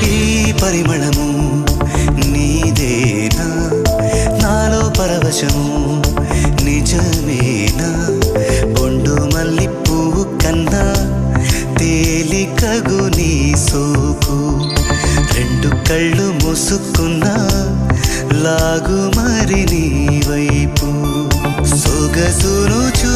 ఈ పరిమళము నీదేనా నాలో పరవశము నిజమేనా బొండు మల్లి పువ్వు కన్నా తేలికగు నీ సోకు రెండు కళ్ళు మూసుకున్నా లాగు మరి నీ వైపు సొగసును చూ